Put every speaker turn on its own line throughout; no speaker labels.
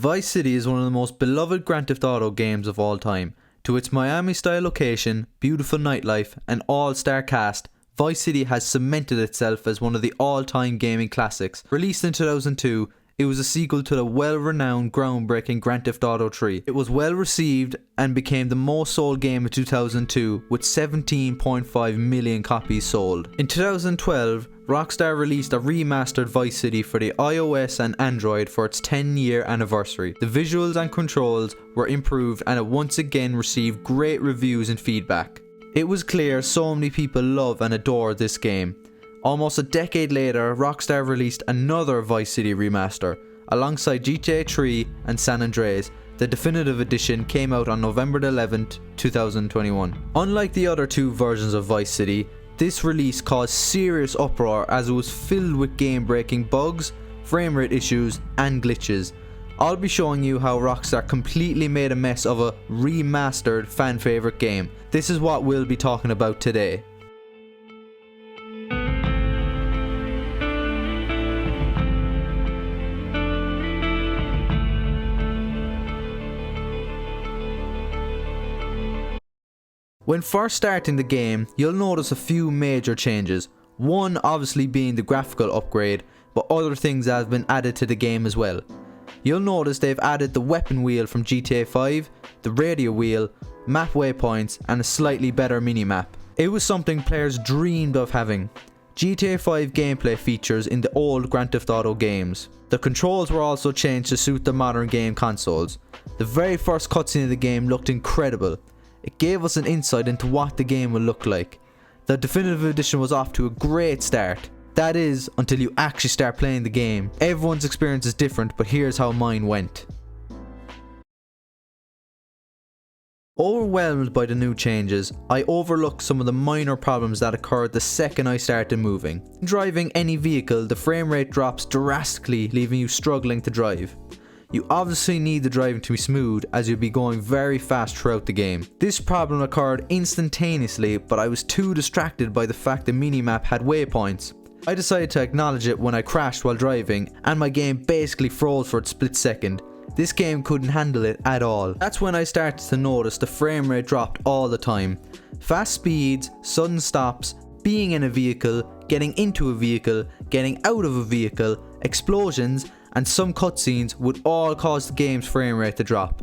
Vice City is one of the most beloved Grand Theft Auto games of all time. To its Miami-style location, beautiful nightlife, and all-star cast, Vice City has cemented itself as one of the all-time gaming classics. Released in 2002, it was a sequel to the well-renowned, groundbreaking Grand Theft Auto 3. It was well received and became the most sold game of 2002 with 17.5 million copies sold. In 2012, Rockstar released a remastered Vice City for the iOS and Android for its 10-year anniversary. The visuals and controls were improved and it once again received great reviews and feedback. It was clear so many people love and adore this game. Almost a decade later, Rockstar released another Vice City remaster. Alongside GTA 3 and San Andreas, the definitive edition came out on November 11th, 2021. Unlike the other two versions of Vice City, this release caused serious uproar as it was filled with game-breaking bugs, frame rate issues, and glitches. I'll be showing you how Rockstar completely made a mess of a remastered fan-favorite game. This is what we'll be talking about today. When first starting the game, you'll notice a few major changes. One obviously being the graphical upgrade, but other things have been added to the game as well. You'll notice they've added the weapon wheel from GTA 5, the radio wheel, map waypoints, and a slightly better minimap. It was something players dreamed of having. GTA 5 gameplay features in the old Grand Theft Auto games. The controls were also changed to suit the modern game consoles. The very first cutscene of the game looked incredible. It gave us an insight into what the game will look like. The definitive edition was off to a great start. That is, until you actually start playing the game. Everyone's experience is different, but here's how mine went. Overwhelmed by the new changes, I overlooked some of the minor problems that occurred the second I started moving. Driving any vehicle, the frame rate drops drastically, leaving you struggling to drive. You obviously need the driving to be smooth as you'll be going very fast throughout the game. This problem occurred instantaneously, but I was too distracted by the fact the minimap had waypoints. I decided to acknowledge it when I crashed while driving, and my game basically froze for a split second. This game couldn't handle it at all. That's when I started to notice the frame rate dropped all the time. Fast speeds, sudden stops, being in a vehicle, getting into a vehicle, getting out of a vehicle, explosions, and some cutscenes would all cause the game's frame rate to drop,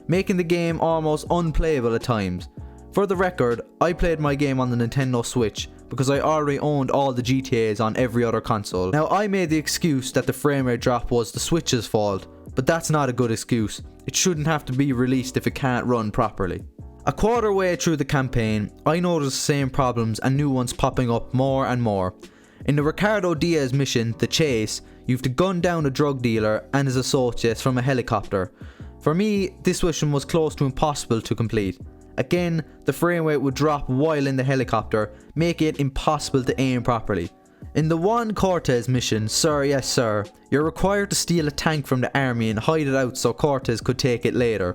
making the game almost unplayable at times. For the record, I played my game on the Nintendo Switch because I already owned all the GTAs on every other console. Now I made the excuse that the frame rate drop was the Switch's fault, but that's not a good excuse. It shouldn't have to be released if it can't run properly. A quarter way through the campaign, I noticed the same problems and new ones popping up more and more. In the Ricardo Diaz mission, The Chase, you have to gun down a drug dealer and his associates from a helicopter. For me, this mission was close to impossible to complete. Again, the frame rate would drop while in the helicopter, making it impossible to aim properly. In the Juan Cortez mission, Sir Yes Sir, you're required to steal a tank from the army and hide it out so Cortez could take it later.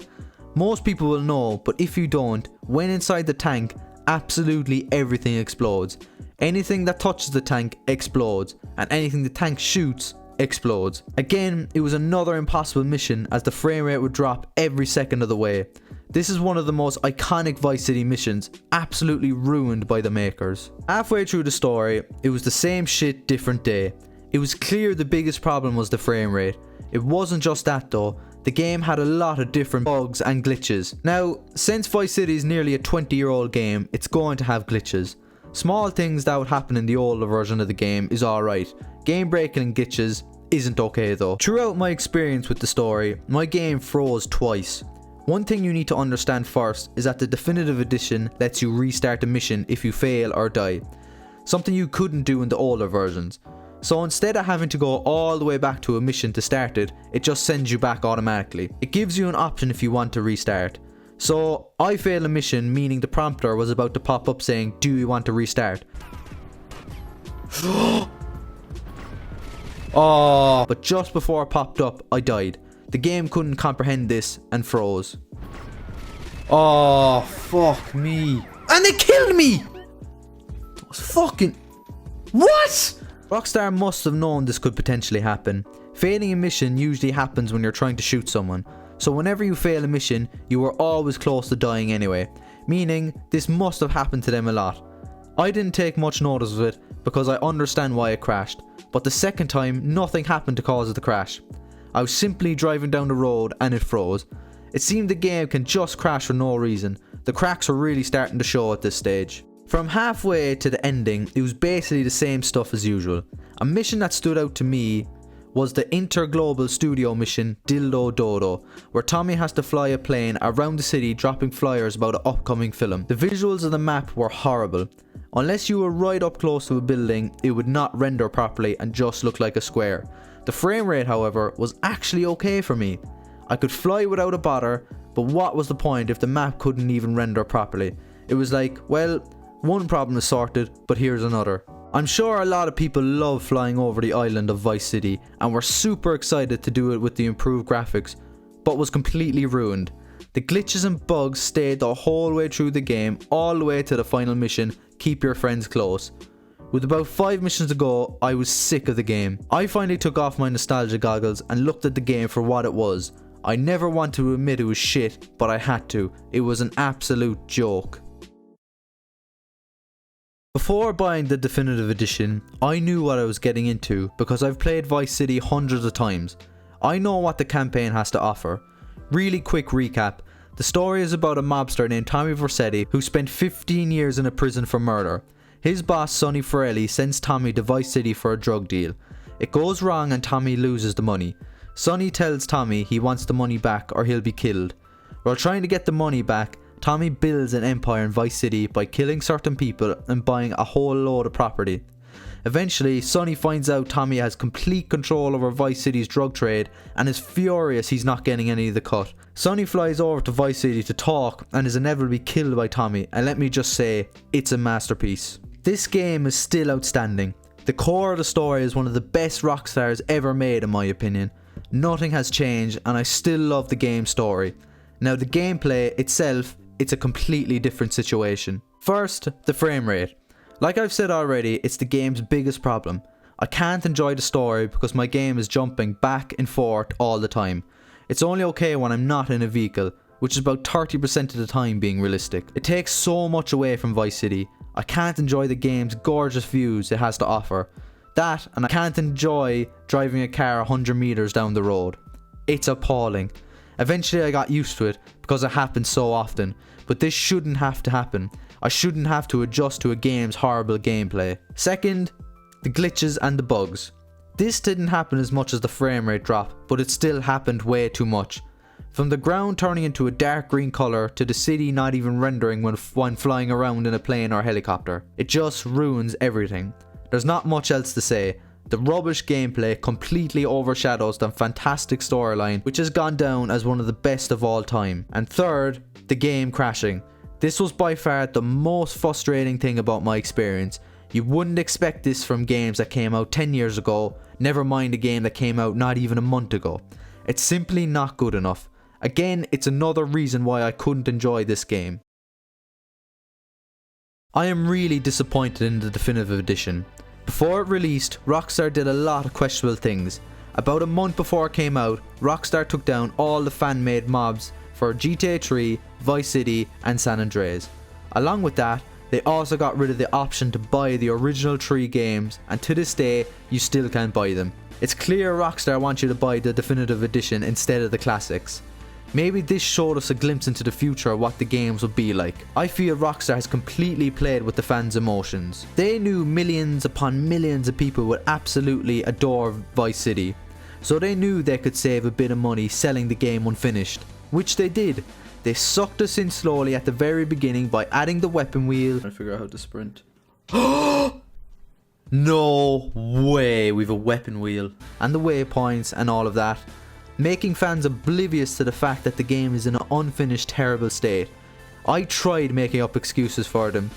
Most people will know, but if you don't, when inside the tank, absolutely everything explodes. Anything that touches the tank explodes, and anything the tank shoots explodes. Again, it was another impossible mission as the frame rate would drop every second of the way. This is one of the most iconic Vice City missions, absolutely ruined by the makers. Halfway through the story, it was the same shit, different day. It was clear the biggest problem was the frame rate. It wasn't just that though, the game had a lot of different bugs and glitches. Now, since Vice City is nearly a 20-year-old game, it's going to have glitches. Small things that would happen in the older version of the game is alright. Game breaking and glitches isn't okay though. Throughout my experience with the story, my game froze twice. One thing you need to understand first is that the definitive edition lets you restart the mission if you fail or die. Something you couldn't do in the older versions. So instead of having to go all the way back to a mission to start it, it just sends you back automatically. It gives you an option if you want to restart. So I failed a mission, meaning the prompter was about to pop up saying, do you want to restart? Oh, but just before it popped up, I died. The game couldn't comprehend this and froze. Oh, fuck me. And they killed me! That was fucking... What? Rockstar must have known this could potentially happen. Failing a mission usually happens when you're trying to shoot someone, so whenever you fail a mission, you are always close to dying anyway, meaning this must have happened to them a lot. I didn't take much notice of it because I understand why it crashed, but the second time nothing happened to cause the crash. I was simply driving down the road and it froze. It seemed the game can just crash for no reason. The cracks were really starting to show at this stage. From halfway to the ending, it was basically the same stuff as usual. A mission that stood out to me was the Interglobal Studio mission Dildo Dodo, where Tommy has to fly a plane around the city dropping flyers about an upcoming film. The visuals of the map were horrible. Unless you were right up close to a building, it would not render properly and just look like a square. The frame rate, however, was actually okay for me. I could fly without a bother, but what was the point if the map couldn't even render properly? It was like, well, one problem is sorted, but here's another. I'm sure a lot of people love flying over the island of Vice City and were super excited to do it with the improved graphics, but was completely ruined. The glitches and bugs stayed the whole way through the game, all the way to the final mission, Keep Your Friends Close. With about 5 missions to go, I was sick of the game. I finally took off my nostalgia goggles and looked at the game for what it was. I never wanted to admit it was shit, but I had to. It was an absolute joke. Before buying the definitive edition, I knew what I was getting into because I've played Vice City hundreds of times. I know what the campaign has to offer. Really quick recap, the story is about a mobster named Tommy Vercetti who spent 15 years in a prison for murder. His boss Sonny Forelli sends Tommy to Vice City for a drug deal. It goes wrong and Tommy loses the money. Sonny tells Tommy he wants the money back or he'll be killed. While trying to get the money back, Tommy builds an empire in Vice City by killing certain people and buying a whole load of property. Eventually, Sonny finds out Tommy has complete control over Vice City's drug trade and is furious he's not getting any of the cut. Sonny flies over to Vice City to talk and is inevitably killed by Tommy, and let me just say, it's a masterpiece. This game is still outstanding. The core of the story is one of the best Rockstar has ever made in my opinion. Nothing has changed and I still love the game's story. Now the gameplay itself, it's a completely different situation. First, the frame rate. Like I've said already, it's the game's biggest problem. I can't enjoy the story because my game is jumping back and forth all the time. It's only okay when I'm not in a vehicle, which is about 30% of the time being realistic. It takes so much away from Vice City. I can't enjoy the game's gorgeous views it has to offer. That, and I can't enjoy driving a car 100 meters down the road. It's appalling. Eventually I got used to it because it happens so often, but this shouldn't have to happen. I shouldn't have to adjust to a game's horrible gameplay. Second, the glitches and the bugs. This didn't happen as much as the frame rate drop, but it still happened way too much. From the ground turning into a dark green colour to the city not even rendering when flying around in a plane or helicopter. It just ruins everything. There's not much else to say. The rubbish gameplay completely overshadows the fantastic storyline, which has gone down as one of the best of all time. And third, the game crashing. This was by far the most frustrating thing about my experience. You wouldn't expect this from games that came out 10 years ago, never mind a game that came out not even a month ago. It's simply not good enough. Again, it's another reason why I couldn't enjoy this game. I am really disappointed in the definitive edition. Before it released, Rockstar did a lot of questionable things. About a month before it came out, Rockstar took down all the fan-made mobs for GTA 3, Vice City and San Andreas. Along with that, they also got rid of the option to buy the original 3 games, and to this day, you still can't buy them. It's clear Rockstar wants you to buy the definitive edition instead of the classics. Maybe this showed us a glimpse into the future of what the games would be like. I feel Rockstar has completely played with the fans' emotions. They knew millions upon millions of people would absolutely adore Vice City, so they knew they could save a bit of money selling the game unfinished, which they did. They sucked us in slowly at the very beginning by adding the weapon wheel. I'm trying to figure out how to sprint. No way, we've a weapon wheel and the waypoints and all of that, making fans oblivious to the fact that the game is in an unfinished terrible state. I tried making up excuses for them.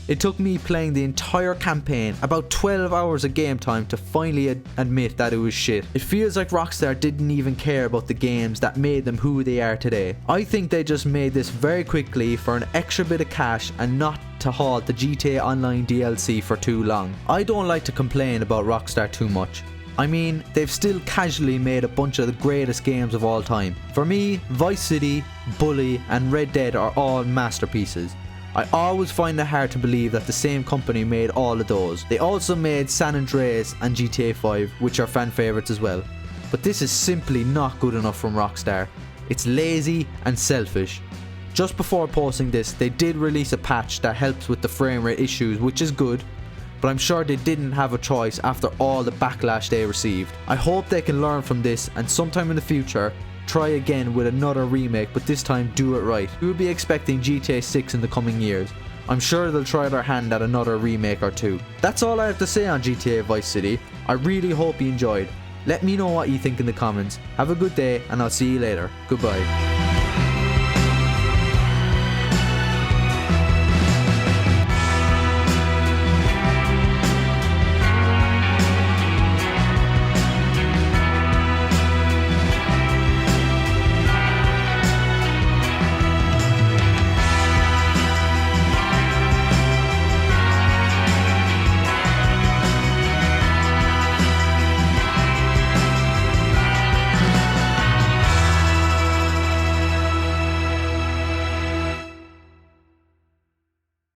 It took me playing the entire campaign, about 12 hours of game time, to finally admit that it was shit. It feels like Rockstar didn't even care about the games that made them who they are today. I think they just made this very quickly for an extra bit of cash and not to halt the GTA Online DLC for too long. I don't like to complain about Rockstar too much. I mean, they've still casually made a bunch of the greatest games of all time. For me, Vice City, Bully and Red Dead are all masterpieces. I always find it hard to believe that the same company made all of those. They also made San Andreas and GTA 5, which are fan favourites as well. But this is simply not good enough from Rockstar. It's lazy and selfish. Just before posting this, they did release a patch that helps with the frame rate issues, which is good, but I'm sure they didn't have a choice after all the backlash they received. I hope they can learn from this and sometime in the future try again with another remake, but this time do it right. We will be expecting GTA 6 in the coming years. I'm sure they'll try their hand at another remake or two. That's all I have to say on GTA Vice City. I really hope you enjoyed. Let me know what you think in the comments. Have a good day and I'll see you later. Goodbye.